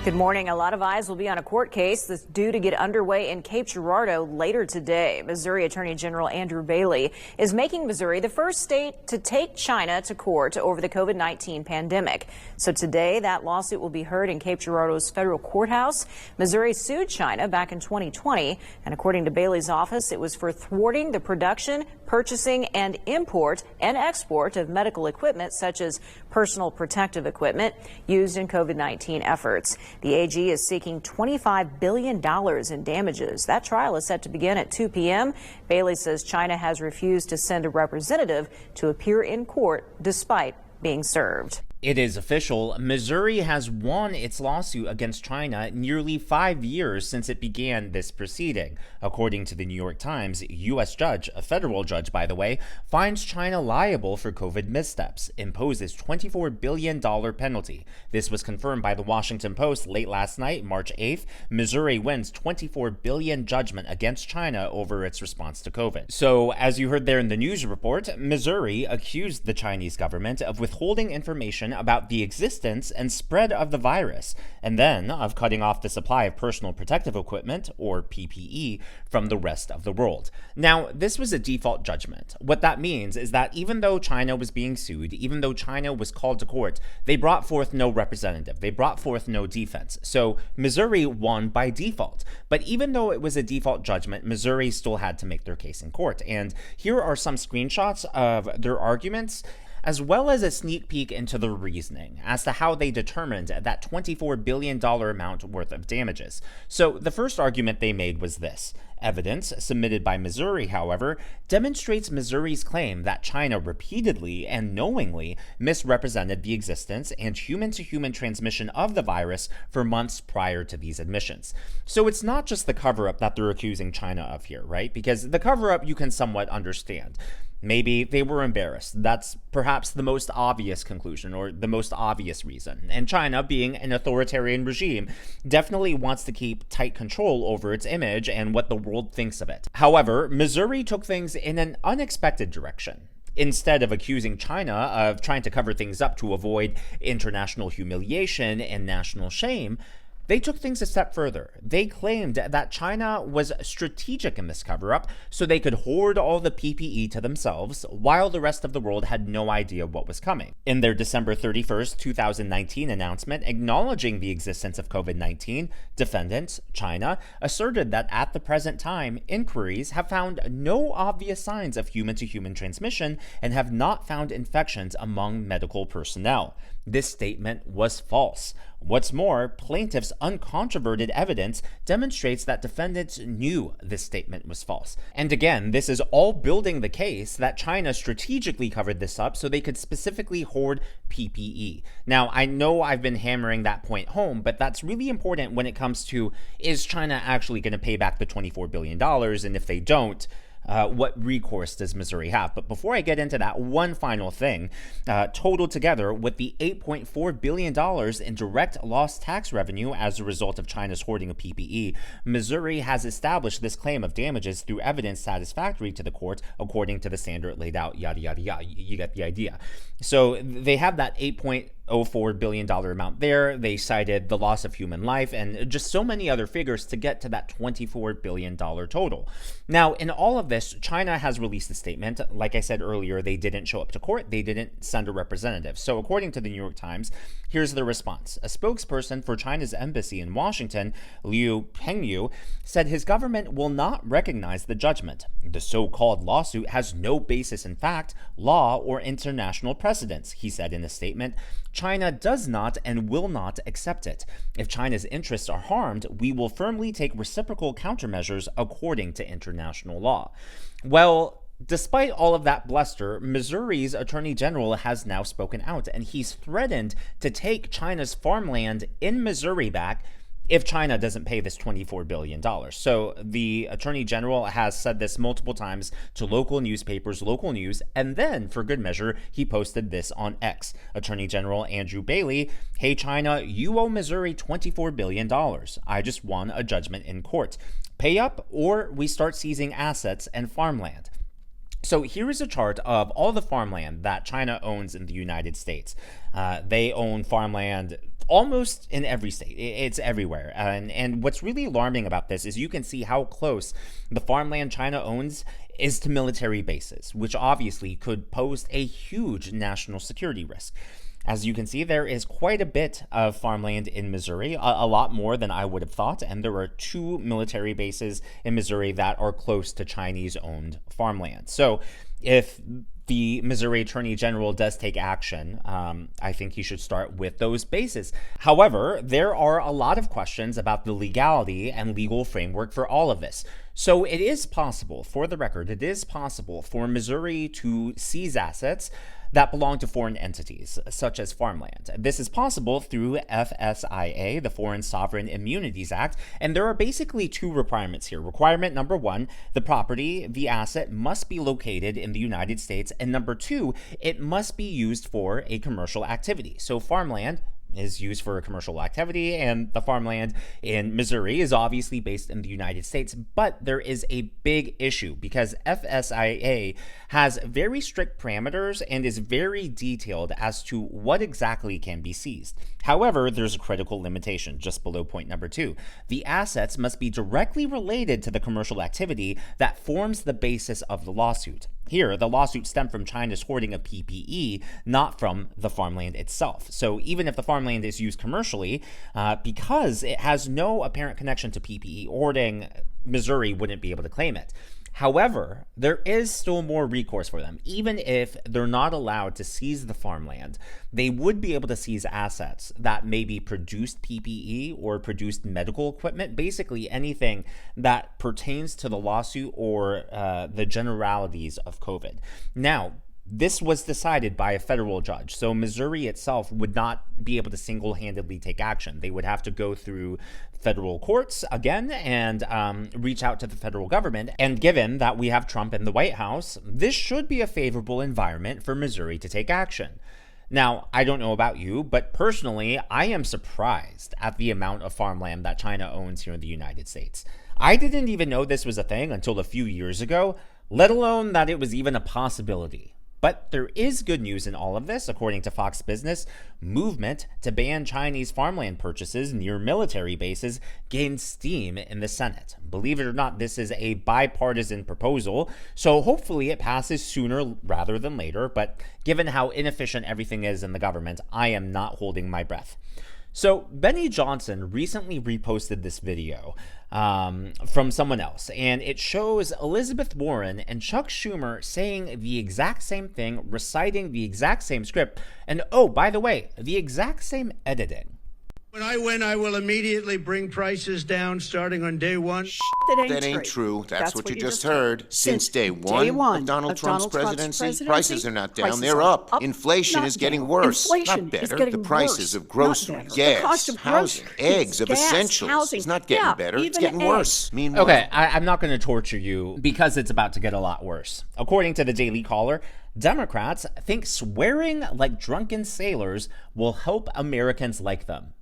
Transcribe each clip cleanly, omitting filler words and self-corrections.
Good morning. A lot of eyes will be on a court case that's due to get underway in Cape Girardeau later today. Missouri Attorney General Andrew Bailey is making Missouri the first state to take China to court over the COVID-19 pandemic. So today, that lawsuit will be heard in Cape Girardeau's federal courthouse. Missouri sued China back in 2020, and according to Bailey's office, it was for thwarting the production, purchasing, and import and export of medical equipment such as personal protective equipment used in COVID-19 efforts. The AG is seeking $25 billion in damages. That trial is set to begin at 2 p.m. Bailey says China has refused to send a representative to appear in court despite being served. It is official. Missouri has won its lawsuit against China nearly 5 years since it began this proceeding. According to the New York Times, U.S. judge, a federal judge by the way, finds China liable for COVID missteps, imposes $24 billion penalty. This was confirmed by the Washington Post late last night, March 8th. Missouri wins $24 billion judgment against China over its response to COVID. So, as you heard there in the news report, Missouri accused the Chinese government of withholding information about the existence and spread of the virus, and then of cutting off the supply of personal protective equipment, or PPE, from the rest of the world. Now, this was a default judgment. What that means is that even though China was being sued, even though China was called to court, they brought forth no representative. They brought forth no defense. So Missouri won by default. But even though it was a default judgment, Missouri still had to make their case in court. And here are some screenshots of their arguments, as well as a sneak peek into the reasoning as to how they determined that $24 billion amount worth of damages. So the first argument they made was this. Evidence submitted by Missouri, however, demonstrates Missouri's claim that China repeatedly and knowingly misrepresented the existence and human-to-human transmission of the virus for months prior to these admissions. So it's not just the cover-up that they're accusing China of here, right? Because the cover-up you can somewhat understand. Maybe they were embarrassed. That's perhaps the most obvious conclusion or the most obvious reason. And China, being an authoritarian regime, definitely wants to keep tight control over its image and what the world thinks of it. However, Missouri took things in an unexpected direction. Instead of accusing China of trying to cover things up to avoid international humiliation and national shame, they took things a step further. They claimed that China was strategic in this cover-up so they could hoard all the PPE to themselves while the rest of the world had no idea what was coming. In their December 31st, 2019 announcement acknowledging the existence of COVID-19, defendants, China, asserted that at the present time, inquiries have found no obvious signs of human-to-human transmission and have not found infections among medical personnel. This statement was false. What's more, plaintiffs' uncontroverted evidence demonstrates that defendants knew this statement was false. And again, this is all building the case that China strategically covered this up so they could specifically hoard PPE. Now, I know I've been hammering that point home, but that's really important when it comes to, is China actually going to pay back the $24 billion? And if they don't, what recourse does Missouri have? But before I get into that, one final thing. Total together, with the $8.4 billion in direct lost tax revenue as a result of China's hoarding of PPE, Missouri has established this claim of damages through evidence satisfactory to the court, according to the standard laid out, yada, yada, yada. You get the idea. So they have that $8.04 billion amount there. They cited the loss of human life and just so many other figures to get to that $24 billion total. Now, in all of this, China has released a statement. Like I said earlier, they didn't show up to court. They didn't send a representative. So according to the New York Times, here's the response. A spokesperson for China's embassy in Washington, Liu Pengyu, said his government will not recognize the judgment. The so-called lawsuit has no basis in fact, law, or international precedents, he said in a statement. China does not and will not accept it. If China's interests are harmed, we will firmly take reciprocal countermeasures according to international law. Well, despite all of that bluster, Missouri's Attorney General has now spoken out, and he's threatened to take China's farmland in Missouri back if China doesn't pay this $24 billion. So the Attorney General has said this multiple times to local newspapers, local news, and then, for good measure, he posted this on X. Attorney General Andrew Bailey, hey China, you owe Missouri $24 billion. I just won a judgment in court. Pay up or we start seizing assets and farmland. So here is a chart of all the farmland that China owns in the United States. They own farmland almost in every state. It's everywhere. And what's really alarming about this is you can see how close the farmland China owns is to military bases, which obviously could pose a huge national security risk. As you can see, there is quite a bit of farmland in Missouri, a lot more than I would have thought, and there are 2 military bases in Missouri that are close to Chinese-owned farmland. So if the Missouri Attorney General does take action, I think he should start with those bases. However, there are a lot of questions about the legality and legal framework for all of this. So it is possible, for the record, it is possible for Missouri to seize assets that belong to foreign entities, such as farmland. This is possible through FSIA, the Foreign Sovereign Immunities Act, and there are basically 2 requirements here. Requirement number 1, the property, the asset, must be located in the United States, and number 2, it must be used for a commercial activity. So farmland is used for a commercial activity, and the farmland in Missouri is obviously based in the United States. But there is a big issue because FSIA has very strict parameters and is very detailed as to what exactly can be seized. However, there's a critical limitation just below point number 2. The assets must be directly related to the commercial activity that forms the basis of the lawsuit. Here, the lawsuit stemmed from China's hoarding of PPE, not from the farmland itself. So even if the farmland is used commercially, because it has no apparent connection to PPE hoarding, Missouri wouldn't be able to claim it. However, there is still more recourse for them. Even if they're not allowed to seize the farmland, they would be able to seize assets that maybe produced PPE or produced medical equipment, basically anything that pertains to the lawsuit or the generalities of COVID. Now, this was decided by a federal judge, so Missouri itself would not be able to single-handedly take action. They would have to go through federal courts again and reach out to the federal government. And given that we have Trump in the White House, this should be a favorable environment for Missouri to take action. Now, I don't know about you, but personally, I am surprised at the amount of farmland that China owns here in the United States. I didn't even know this was a thing until a few years ago, let alone that it was even a possibility. But there is good news in all of this. According to Fox Business, movement to ban Chinese farmland purchases near military bases gained steam in the Senate. Believe it or not, this is a bipartisan proposal, so hopefully it passes sooner rather than later. But given how inefficient everything is in the government, I am not holding my breath. So Benny Johnson recently reposted this video from someone else, and it shows Elizabeth Warren and Chuck Schumer saying the exact same thing, reciting the exact same script, and oh, by the way, the exact same editing. When I win, I will immediately bring prices down starting on day 1. That ain't true. That's what you just heard. Since day one of Donald Trump's presidency, prices are not down, they're up. Inflation is getting worse, not better. The prices of groceries, gas, housing, eggs, of essentials, it's not getting better, it's getting worse. Meanwhile, Okay, I'm not going to torture you because it's about to get a lot worse. According to the Daily Caller, Democrats think swearing like drunken sailors will help Americans like them.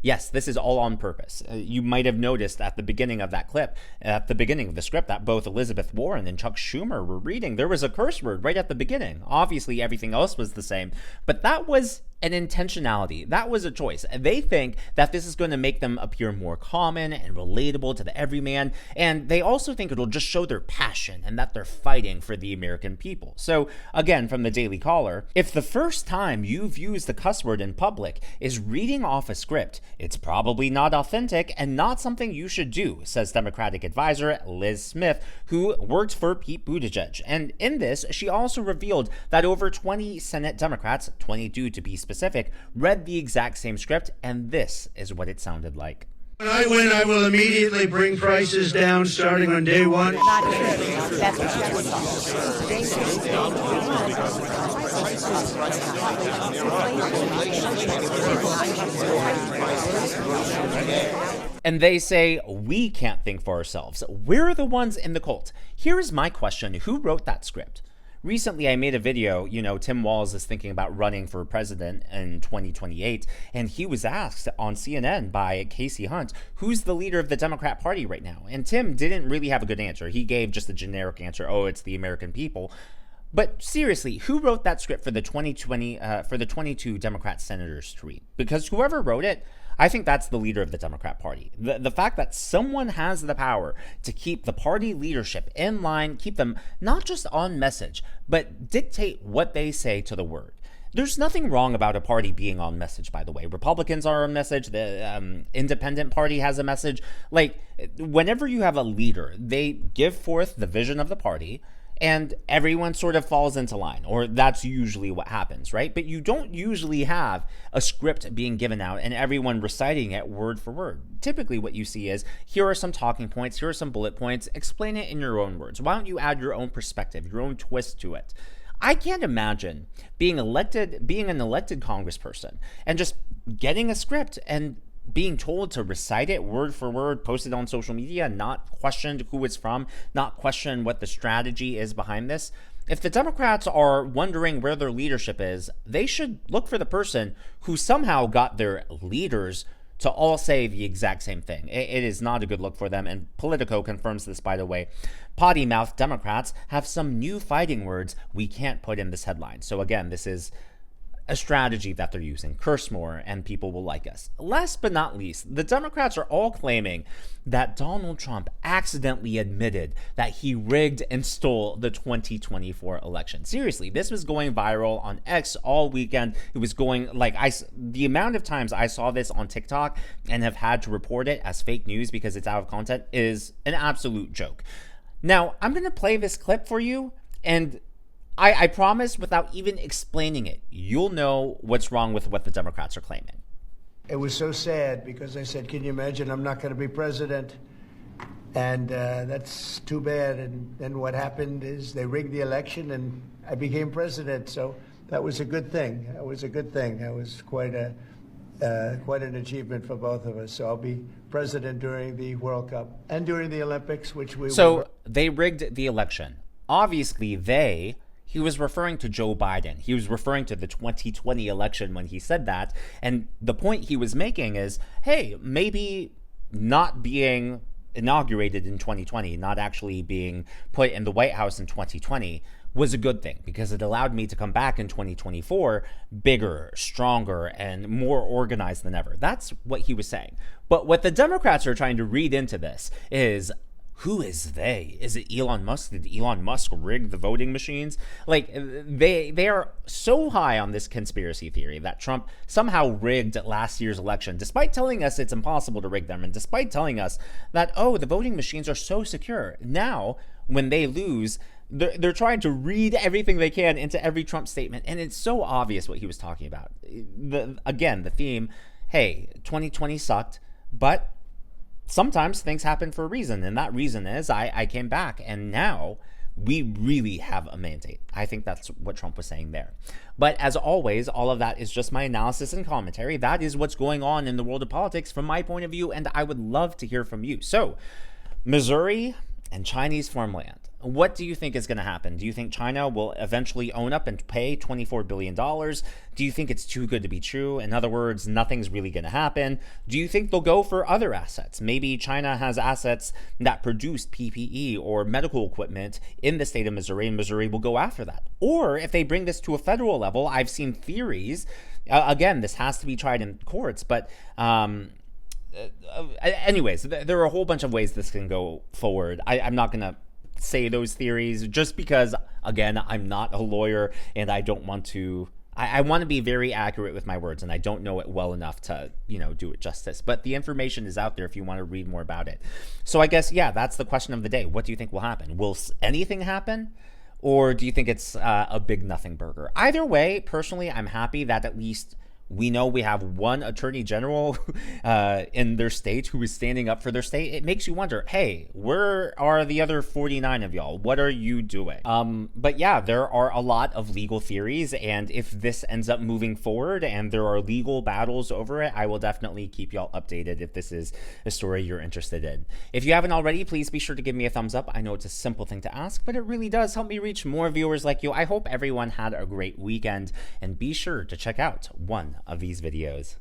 Yes, this is all on purpose. You might have noticed at the beginning of that clip, at the beginning of the script that both Elizabeth Warren and Chuck Schumer were reading, there was a curse word right at the beginning. Obviously, everything else was the same, but that was an intentionality. That was a choice. They think that this is going to make them appear more common and relatable to the everyman, and they also think it'll just show their passion and that they're fighting for the American people. So, again, from the Daily Caller, if the first time you've used the cuss word in public is reading off a script, it's probably not authentic and not something you should do, says Democratic advisor Liz Smith, who worked for Pete Buttigieg. And in this, she also revealed that over 20 Senate Democrats, 22 to be specific, read the exact same script, and this is what it sounded like. When I win, I will immediately bring prices down starting on day 1. Not true. That's what you And they say, we can't think for ourselves. We're the ones in the cult. Here is my question. Who wrote that script? Recently, I made a video, Tim Walz is thinking about running for president in 2028, and he was asked on CNN by Casey Hunt, who's the leader of the Democrat Party right now? And Tim didn't really have a good answer. He gave just a generic answer, oh, it's the American people. But seriously, who wrote that script for the 22 Democrat senators to read? Because whoever wrote it, I think that's the leader of the Democrat Party. The fact that someone has the power to keep the party leadership in line, keep them not just on message, but dictate what they say to the word. There's nothing wrong about a party being on message, by the way. Republicans are on message. The Independent Party has a message. Like, whenever you have a leader, they give forth the vision of the party, and everyone sort of falls into line, or that's usually what happens, right? But you don't usually have a script being given out and everyone reciting it word for word. Typically what you see is, here are some talking points, here are some bullet points, explain it in your own words. Why don't you add your own perspective, your own twist to it? I can't imagine being an elected congressperson and just getting a script and being told to recite it word for word, post it on social media, not questioned who it's from, not question what the strategy is behind this. If the Democrats are wondering where their leadership is, they should look for the person who somehow got their leaders to all say the exact same thing. It is not a good look for them, and Politico confirms this, by the way. Potty-mouthed Democrats have some new fighting words we can't put in this headline. So again, this is a strategy that they're using. Curse more and people will like us. Last but not least, the Democrats are all claiming that Donald Trump accidentally admitted that he rigged and stole the 2024 election. Seriously, this was going viral on X all weekend. It was going like the amount of times I saw this on TikTok and have had to report it as fake news because it's out of context is an absolute joke. Now, I'm going to play this clip for you, and I promise, without even explaining it, you'll know what's wrong with what the Democrats are claiming. It was so sad because I said, can you imagine I'm not going to be president? And that's too bad. And then what happened is they rigged the election and I became president. So that was a good thing. That was a good thing. That was quite an achievement for both of us. So I'll be president during the World Cup and during the Olympics, which we So they rigged the election. Obviously, he was referring to Joe Biden. He was referring to the 2020 election when he said that. And the point he was making is, hey, maybe not being inaugurated in 2020, not actually being put in the White House in 2020 was a good thing because it allowed me to come back in 2024 bigger, stronger, and more organized than ever. That's what he was saying. But what the Democrats are trying to read into this is, who is they? Is it Elon Musk? Did Elon Musk rig the voting machines? Like, they are so high on this conspiracy theory that Trump somehow rigged last year's election, despite telling us it's impossible to rig them, and despite telling us that, oh, the voting machines are so secure. Now, when they lose, they're trying to read everything they can into every Trump statement, and it's so obvious what he was talking about. Again, the theme, hey, 2020 sucked, but sometimes things happen for a reason, and that reason is I came back, and now we really have a mandate. I think that's what Trump was saying there. But as always, all of that is just my analysis and commentary. That is what's going on in the world of politics from my point of view, and I would love to hear from you. So, Missouri and Chinese farmland. What do you think is going to happen? Do you think China will eventually own up and pay $24 billion? Do you think it's too good to be true? In other words, nothing's really going to happen. Do you think they'll go for other assets? Maybe China has assets that produce PPE or medical equipment in the state of Missouri, and Missouri will go after that. Or if they bring this to a federal level, I've seen theories. Again, this has to be tried in courts, but anyways, there are a whole bunch of ways this can go forward. I'm not going to say those theories just because, again, I'm not a lawyer and I don't want to. I want to be very accurate with my words, and I don't know it well enough to, do it justice. But the information is out there if you want to read more about it. So I guess, yeah, that's the question of the day. What do you think will happen? Will anything happen? Or do you think it's a big nothing burger? Either way, personally, I'm happy that at least we know we have one attorney general in their state who is standing up for their state. It makes you wonder, hey, where are the other 49 of y'all? What are you doing? But yeah, there are a lot of legal theories, and if this ends up moving forward and there are legal battles over it, I will definitely keep y'all updated if this is a story you're interested in. If you haven't already, please be sure to give me a thumbs up. I know it's a simple thing to ask, but it really does help me reach more viewers like you. I hope everyone had a great weekend, and be sure to check out one of these videos.